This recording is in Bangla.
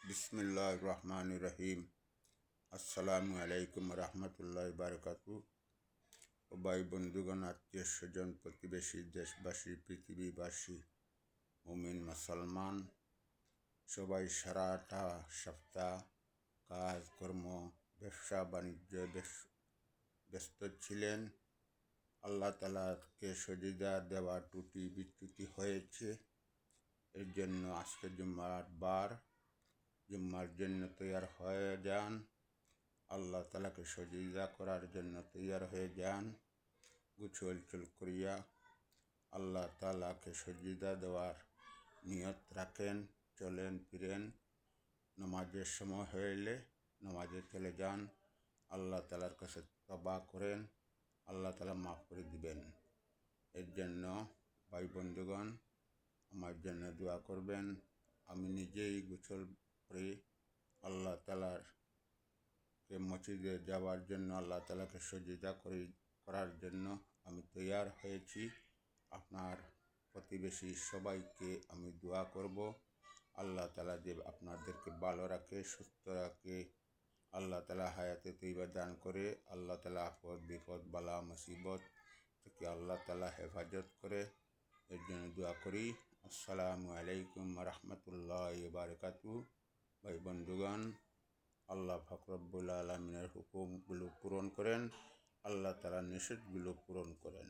বিসমিল্লাহির রহমানির রহিম। আসসালামু আলাইকুম রহমতুল্লাহ বারকাতু। ও ভাই বন্ধুগণ, আত্মীয় স্বজন, প্রতিবেশী, দেশবাসী, পৃথিবীবাসী, মুমিন মুসলমান সবাই সারাটা সপ্তাহ কাজকর্ম, ব্যবসা বাণিজ্য ব্যস্ত ছিলেন। আল্লাহ তাআলাকে সজিদা দেওয়া ত্রুটি বিচ্যুতি হয়েছে। এর জন্য আজকে জুম্মার বার, জুম্মার জন্য তৈয়ার হয়ে যান। আল্লাহ তাআলাকে সজিদা করার জন্য তৈয়ার হয়ে যান। গোসল করিয়া আল্লাহ তাআলাকে সজিদা দেওয়ার নিয়ত রাখেন। চলেন ফিরেন, নামাজের সময় হইলে নামাজে চলে যান। আল্লাহ তাআলার কাছে তওবা করেন, আল্লাহ তাআলা মাফ করে দিবেন। এর জন্য ভাই বন্ধুগণ আমার জন্য দোয়া করবেন। আমি নিজেই গোসল করে আল্লাহ তাআলার মসজিদে যাওয়ার জন্য, আল্লাহ তাআলাকে সজিদা করার জন্য আমি তৈয়ার হয়েছি। আপনার প্রতিবেশী সবাইকে আমি দোয়া করব আল্লাহ তাআলা যে আপনাদেরকে ভালো রাখে, সুস্থ রাখে। আল্লাহ তাআলা হায়াতে তৈবা দান করে। আল্লাহ তাআলা আপদ বিপদ বালা মুসিবত থেকে আল্লাহ তাআলা হেফাজত করে। এর জন্য দোয়া করি। আসসালামু আলাইকুম রহমতুল্লাহি বারকাতু। ভাই বন্ধুগণ, আল্লাহ পাক রব্বুল আলামিনের হুকুমগুলো পূরণ করেন, আল্লাহ তাআলার নিষেধগুলো পূরণ করেন।